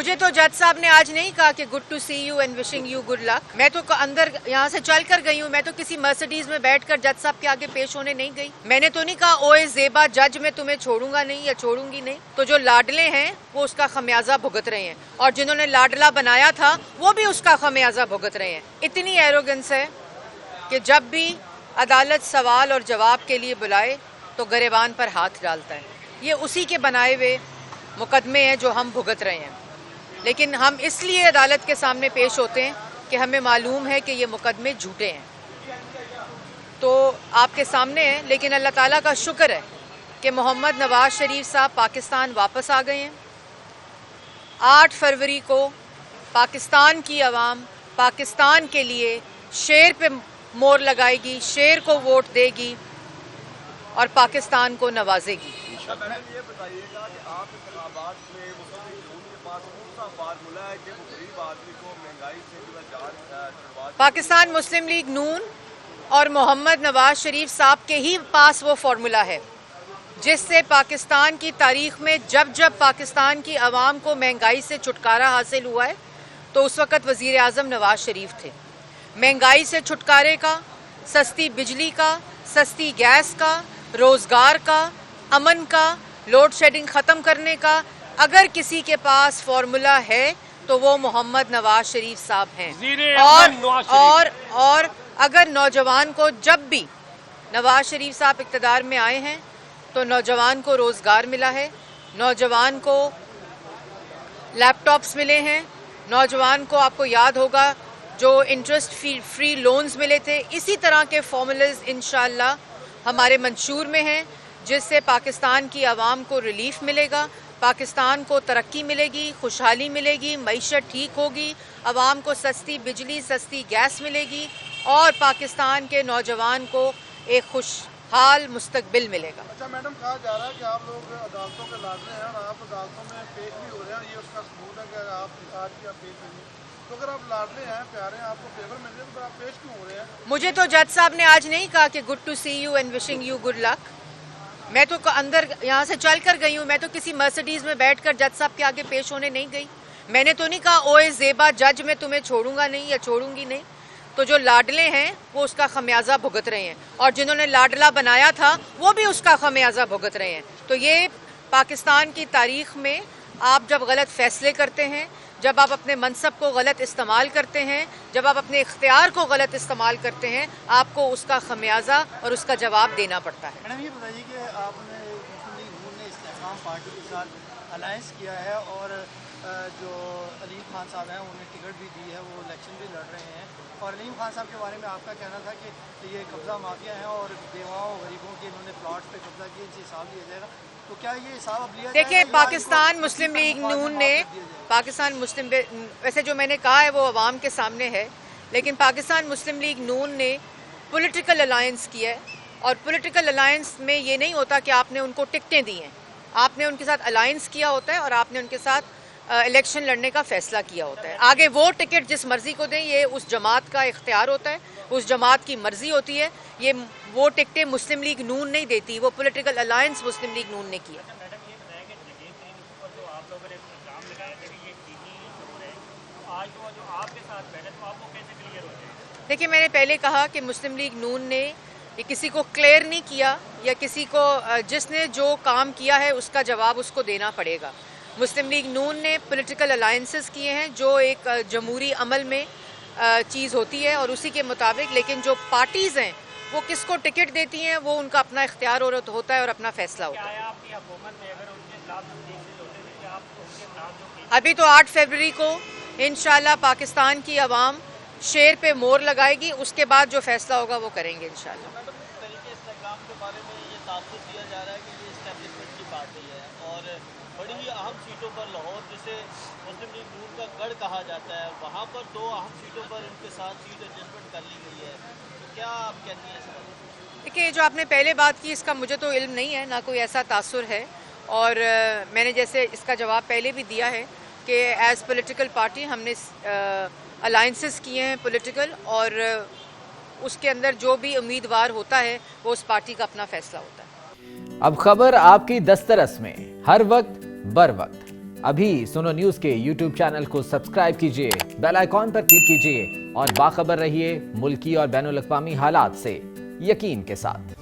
मुझे तो जज साहब ने आज नहीं कहा कि good to see you and wishing you good luck. मैं तो अंदर यहाँ से चल कर गई हूँ। मैं तो किसी मर्सिडीज में बैठकर जज साहब के आगे पेश होने नहीं गई। मैंने तो नहीं कहा ओए ज़ेबा जज मैं तुम्हें छोड़ूंगा नहीं या छोड़ूंगी नहीं। तो जो लाडले हैं वो उसका खमियाजा भुगत रहे हैं और जिन्होंने लाडला बनाया था वो भी उसका खमियाजा भुगत रहे हैं। इतनी एरोगेंस है कि जब भी अदालत सवाल और जवाब के लिए बुलाए तो गरेबान पर हाथ डालता है। ये उसी के बनाए हुए मुकदमे हैं जो हम भुगत रहे हैं, लेकिन हम इसलिए अदालत के सामने पेश होते हैं कि हमें मालूम है कि ये मुकदमे झूठे हैं। तो आपके सामने है, लेकिन अल्लाह ताला का शुक्र है कि मोहम्मद नवाज शरीफ साहब पाकिस्तान वापस आ गए हैं। 8 फरवरी को पाकिस्तान की आवाम पाकिस्तान के लिए शेर पे मोहर लगाएगी, शेर को वोट देगी और पाकिस्तान को नवाजेगी। मैडम ये बताइएगा कि आप इंतखाबात में मुस्लिम लीग के पास कौन सा फार्मूला है कि वो गरीब आदमी को महंगाई से जो जान छुड़वा। पाकिस्तान मुस्लिम लीग नून और मोहम्मद नवाज शरीफ साहब के ही पास वो फार्मूला है जिससे पाकिस्तान की तारीख में जब जब पाकिस्तान की आवाम को महंगाई से छुटकारा हासिल हुआ है तो उस वक़्त वज़ीर आज़म नवाज शरीफ थे। महंगाई से छुटकारे का, सस्ती बिजली का, सस्ती गैस का, रोज़गार का, अमन का, लोड शेडिंग ख़त्म करने का अगर किसी के पास फार्मूला है तो वो मोहम्मद नवाज शरीफ साहब हैं। और अगर नौजवान को जब भी नवाज शरीफ साहब इक़्तिदार में आए हैं तो नौजवान को रोज़गार मिला है, नौजवान को लैपटॉप्स मिले हैं, नौजवान को आपको याद होगा जो इंटरेस्ट फ्री लोन्स मिले थे। इसी तरह के फॉर्मूलाज इंशाअल्लाह हमारे मंशूर में हैं जिससे पाकिस्तान की आवाम को रिलीफ मिलेगा, पाकिस्तान को तरक्की मिलेगी, खुशहाली मिलेगी, मईशत ठीक होगी, आवाम को सस्ती बिजली सस्ती गैस मिलेगी और पाकिस्तान के नौजवान को एक खुशहाल मुस्तकबिल मिलेगा। अच्छा मैडम, कहा जा रहा है कि आप लोग अदालतों के लाडले हैं और आप अदालतों में पेश भी हो रहे हैं, ये उसका सबूत है कि आप आज भी आप पेश नहीं। तो अगर आप लाडले हैं, प्यारे हैं, आपको फेवर मिल रहे हैं तो आप पेश क्यों हो रहे हैं? मुझे तो जज साहब ने आज नहीं कहा कि good to see you and wishing you good luck. मैं तो अंदर यहाँ से चल कर गई हूँ। मैं तो किसी मर्सिडीज में बैठकर जज साहब के आगे पेश होने नहीं गई। मैंने तो नहीं कहा ओए ज़ेबा जज मैं तुम्हें छोड़ूंगा नहीं या छोड़ूंगी नहीं। तो जो लाडले हैं वो उसका खमियाजा भुगत रहे हैं और जिन्होंने लाडला बनाया था वो भी उसका खमियाजा भुगत रहे हैं। तो ये पाकिस्तान की तारीख में आप जब गलत फैसले करते हैं, जब आप अपने मनसब को गलत इस्तेमाल करते हैं, जब आप अपने इख्तियार को गलत इस्तेमाल करते हैं, आपको उसका खमियाजा और उसका जवाब देना पड़ता है। मैडम ये बताइए कि आपने मुस्लिम लीग नून ने इस्तेमाल पार्टी के साथ अलायंस किया है और जो अलीम खान साहब हैं उन्हें टिकट भी दी है, वो इलेक्शन भी लड़ रहे हैं और अलीम खान साहब के बारे में आपका कहना था कि ये कब्ज़ा माफिया हैं और बेवाओं गरीबों के इन्होंने प्लॉट पे कब्जा किया, इनसे हिसाब लिया जाएगा। तो क्या ये हिसाब अब लिया? देखिए, पाकिस्तान मुस्लिम लीग नून ने वैसे जो मैंने कहा है वो अवाम के सामने है, लेकिन पाकिस्तान मुस्लिम लीग नून ने पॉलिटिकल अलायंस किया है और पॉलिटिकल अलायंस में ये नहीं होता कि आपने उनको टिकटें दी हैं। आपने उनके साथ अलायंस किया होता है और आपने उनके साथ इलेक्शन लड़ने का फैसला किया होता है। आगे वो टिकट जिस मर्जी को दें ये उस जमात का इख्तियार होता है, उस जमात की मर्जी होती है। ये वो टिकटें मुस्लिम लीग नून नहीं देती, वो पॉलिटिकल अलायंस मुस्लिम लीग नून ने किया। देखिए, मैंने पहले कहा कि मुस्लिम लीग नून ने ये किसी को क्लियर नहीं किया या किसी को जिसने जो काम किया है उसका जवाब उसको देना पड़ेगा। मुस्लिम लीग नून ने पॉलिटिकल अलायंसेस किए हैं जो एक जमहूरी अमल में चीज़ होती है और उसी के मुताबिक, लेकिन जो पार्टीज़ हैं वो किसको टिकट देती हैं वो उनका अपना इख्तियार होता है और अपना फैसला होता है। अभी तो 8 फरवरी को इंशाल्लाह पाकिस्तान की आवाम शेर पे मोहर लगाएगी, उसके बाद जो फैसला होगा वो करेंगे इंशाल्लाह। मैडम, तरीके इस्तेमाल के बारे में ये तासुर दिया जा रहा है कि ये इस्टेब्लिशमेंट की पार्टी है और बड़ी ही अहम सीटों पर लाहौर जिसे मुस्लिम लीग नून का गढ़ कहा जाता है, वहाँ पर 2 अहम सीटों पर उनके साथ सीट एडजस्टमेंट कर ली गई है। तो क्या आप कहती हैं इस बारे? देखिए, जो आपने पहले बात की इसका मुझे तो इल्म नहीं है, ना कोई ऐसा तासुर है और मैंने जैसे इसका जवाब पहले भी दिया है कि एज़ पॉलिटिकल पार्टी हमने अलायंसेस किए हैं पॉलिटिकल और उसके अंदर जो भी उम्मीदवार होता है वो उस पार्टी का अपना फैसला होता है। अब खबर आपकी दस्तरस में हर वक्त बर वक्त अभी सुनो न्यूज के YouTube चैनल को सब्सक्राइब कीजिए, बेल आइकॉन पर क्लिक कीजिए और बाखबर रहिए मुल्की और बैनुल अक़वामी हालात से यकीन के साथ।